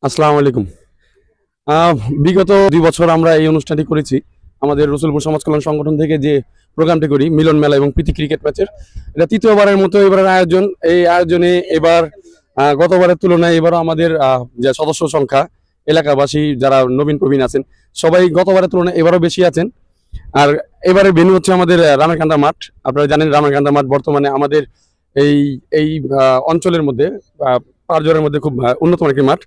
আসসালামু আলাইকুম। আহ, বিগত 2 বছর আমরা এই অনুষ্ঠানটি করেছি আমাদের রসুলপুর সমাজ কল্যাণ সংগঠন থেকে যে প্রোগ্রামটি করি মিলন মেলা এবং প্রীতি ক্রিকেট ম্যাচের। এটা তৃতীয়বারের মতো এবারের আয়োজন। এই আয়োজনে এবার গতবারের তুলনায় এবারও আমাদের যে সদস্য সংখ্যা, এলাকাবাসী যারা নবীন প্রবীণ আছেন সবাই গতবারের তুলনায় এবারও বেশি আছেন। আর এবারে ভেন্যু হচ্ছে আমাদের রামেরকান্দা মাঠ। আপনারা জানেন রামেরকান্দা মাঠ বর্তমানে আমাদের এই এই অঞ্চলের মধ্যে পাঁচজনের মধ্যে খুব উন্নতমানের একটি মাঠ।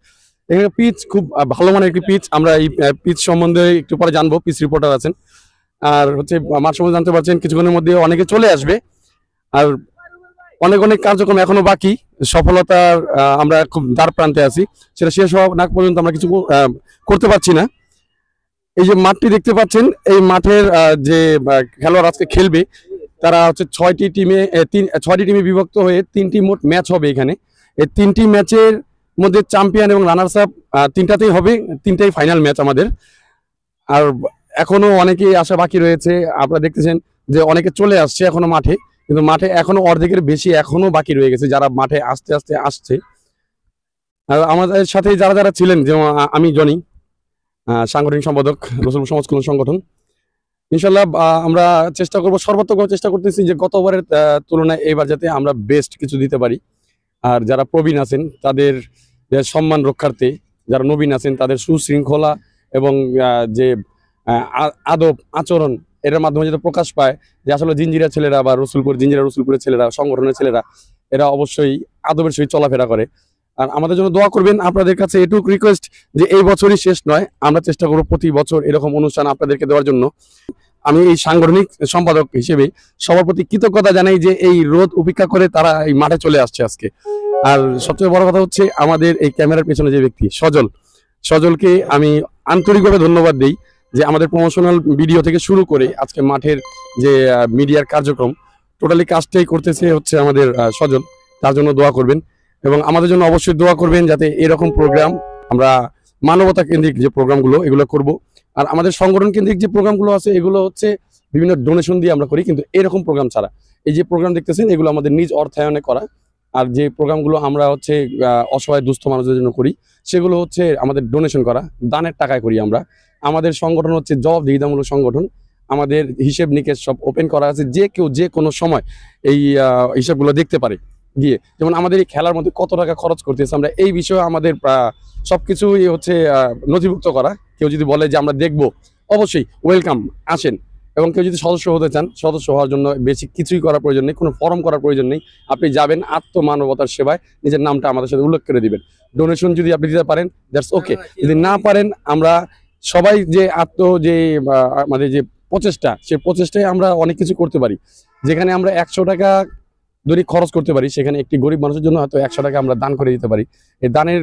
এখানে পিচ খুব ভালো মানের একটি পিচ। আমরা এই পিচ সম্বন্ধে একটু পরে জানবো, পিচ রিপোর্টার আছেন। আর হচ্ছে মাঠ সম্বন্ধে জানতে পারছেন, কিছুক্ষণের মধ্যে অনেকে চলে আসবে। আর অনেক অনেক কার্যক্রম এখনো বাকি। সফলতার আমরা খুব দ্বার প্রান্তে আছি, সেটা শেষ হওয়া না পর্যন্ত আমরা কিছু করতে পারছি না। এই যে মাঠটি দেখতে পাচ্ছেন, এই মাঠের যে খেলোয়াড় আজকে খেলবে তারা হচ্ছে 6টি টিমে বিভক্ত হয়ে 3টি মোট ম্যাচ হবে এখানে। এই 3টি ম্যাচের মধ্যে চ্যাম্পিয়ন এবং রানার্স আপ 3টাতেই হবে, 3টাই ফাইনাল ম্যাচ আমাদের। আর এখনো অনেকেই আসা বাকি রয়েছে। আপনারা দেখতেছেন যে অনেকে চলে আসছে এখনো মাঠে, কিন্তু মাঠে এখনো অর্ধেকের বেশি এখনো বাকি রয়ে গেছে যারা মাঠে আস্তে আস্তে আসছে। আর আমাদের সাথে যারা যারা ছিলেন, যেমন আমি জনি, সাংগঠনিক সম্পাদক রসুলপুর সমাজ কল্যাণ সংগঠন। ইনশাল্লাহ আমরা চেষ্টা করব, সর্বোত্তম চেষ্টা করতেছি যে গতবারের তুলনায় এবার যাতে আমরা বেস্ট কিছু দিতে পারি। আর যারা প্রবীণ আছেন তাদের সম্মান রক্ষার্থে, যারা নবীন আছেন তাদের সুশৃঙ্খলা এবং যে আদব আচরণ, এটার মাধ্যমে যাতে প্রকাশ পায় যে আসলে জিঞ্জিরা ছেলেরা বা রসুলপুরের ছেলেরা, সংগঠনের ছেলেরা এরা অবশ্যই আদবের সহিত চলাফেরা করে। আর আমাদের জন্য দোয়া করবেন। আপনাদের কাছে এটুকু রিকোয়েস্ট যে এই বছরই শেষ নয়, আমরা চেষ্টা করব প্রতি বছর এরকম অনুষ্ঠান আপনাদেরকে দেওয়ার জন্য। আমি এই সাংগঠনিক সম্পাদক হিসেবে সবার প্রতি কৃতজ্ঞতা জানাই যে এই রোদ উপেক্ষা করে তারা এই মাঠে চলে আসছে আজকে। আর সবচেয়ে বড় কথা হচ্ছে আমাদের এই ক্যামেরার পেছনে যে ব্যক্তি সজলকে আমি আন্তরিকভাবে ধন্যবাদ দিই যে আমাদের প্রমোশনাল ভিডিও থেকে শুরু করে আজকে মাঠের যে মিডিয়ার কার্যক্রম টোটালি কাজটাই করতেছে হচ্ছে আমাদের সজল। তার জন্য দোয়া করবেন এবং আমাদের জন্য অবশ্যই দোয়া করবেন যাতে এরকম প্রোগ্রাম আমরা মানবতা কেন্দ্রিক যে প্রোগ্রামগুলো এগুলো করব। আর আমাদের সংগঠন কেন্দ্রিক যে প্রোগ্রামগুলো আছে এগুলো হচ্ছে বিভিন্ন ডোনেশন দিয়ে আমরা করি, কিন্তু এরকম প্রোগ্রাম ছাড়া এই যে প্রোগ্রাম দেখতেছেন এগুলো আমাদের নিজ অর্থায়নে করা। আর যে প্রোগ্রামগুলো আমরা হচ্ছে অসহায় দুস্থ মানুষদের জন্য করি সেগুলো হচ্ছে আমাদের ডোনেশন করা, দানের টাকায় করি আমরা। আমাদের সংগঠন হচ্ছে জবাবদিহিতামূলক সংগঠন। আমাদের হিসেব নিকেশ সব ওপেন করা আছে, যে কেউ যে কোনো সময় এই হিসাবগুলো দেখতে পারে গিয়ে। যেমন আমাদের এই খেলার মধ্যে কত টাকা খরচ করতেছে আমরা এই বিষয়ে আমাদের সবকিছুই হচ্ছে নথিভুক্ত করা। কেউ যদি বলে যে আমরা দেখবো, অবশ্যই ওয়েলকাম, আসেন। এবং কেউ যদি সদস্য হতে চান, সদস্য হওয়ার জন্য বেশি কিছুই করার প্রয়োজন নেই, কোনো ফর্ম করার প্রয়োজন নেই। আপনি যাবেন আত্মমানবতার সেবায়, নিজের নামটা আমাদের সাথে উল্লেখ করে দিবেন। ডোনেশন যদি আপনি দিতে পারেন দ্যাটস ওকে, যদি না পারেন আমরা সবাই যে যে আমাদের যে প্রচেষ্টা, সেই প্রচেষ্টায় আমরা অনেক কিছু করতে পারি। যেখানে আমরা 100 টাকা যদি খরচ করতে পারি, সেখানে একটি গরিব মানুষের জন্য হয়তো 100 টাকা আমরা দান করে দিতে পারি। এই দানের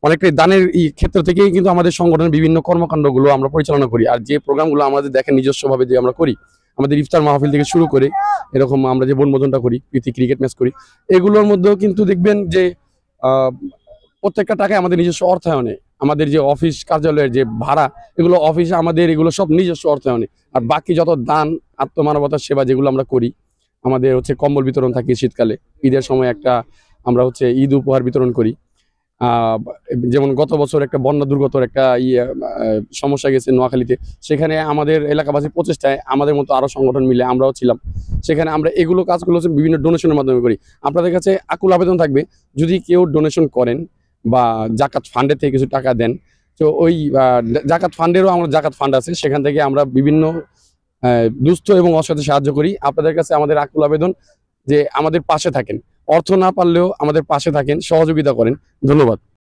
অনেকটাই দানের ক্ষেত্র থেকেই কিন্তু আমাদের সংগঠনের বিভিন্ন কর্মকাণ্ডগুলো আমরা পরিচালনা করি। আর যে প্রোগ্রামগুলো আমাদের দেখেন নিজস্বভাবে যে আমরা করি, আমাদের ইফতার মাহফিল থেকে শুরু করে এরকম আমরা যে বনভোজনটা করি, প্রীতি ক্রিকেট ম্যাচ করি, এগুলোর মধ্যেও কিন্তু দেখবেন যে প্রত্যেকটা টাকায় আমাদের নিজস্ব অর্থায়নে, আমাদের যে অফিস কার্যালয়ের যে ভাড়া, এগুলো অফিসে আমাদের এগুলো সব নিজস্ব অর্থায়নে। আর বাকি যত দান, আত্মমানবতার সেবা যেগুলো আমরা করি, আমাদের হচ্ছে কম্বল বিতরণ থাকে শীতকালে, ঈদের সময় একটা আমরা হচ্ছে ঈদ উপহার বিতরণ করি। যেমন গত বছর একটা বন্যা দুর্গতর একটা সমস্যা গেছে নোয়াখালীতে, সেখানে আমাদের এলাকাবাসীর প্রচেষ্টায় আমাদের মতো আরো সংগঠন মিলে আমরাও ছিলাম সেখানে। আমরা এগুলো কাজগুলো হচ্ছে বিভিন্ন ডোনেশনের মাধ্যমে করি। আপনাদের কাছে আকুল আবেদন থাকবে, যদি কেউ ডোনেশন করেন বা জাকাত ফান্ডের থেকে কিছু টাকা দেন, তো ওই জাকাত ফান্ডেরও আমরা জাকাত ফান্ড আছে, সেখান থেকে আমরা বিভিন্ন দুস্থ এবং অসহায় সাহায্য করি। আপনাদের কাছে আমাদের আকুল আবেদন যে আমাদের পাশে থাকেন, অর্থ না পারলেও আমাদের পাশে থাকেন, সহযোগিতা করেন। ধন্যবাদ।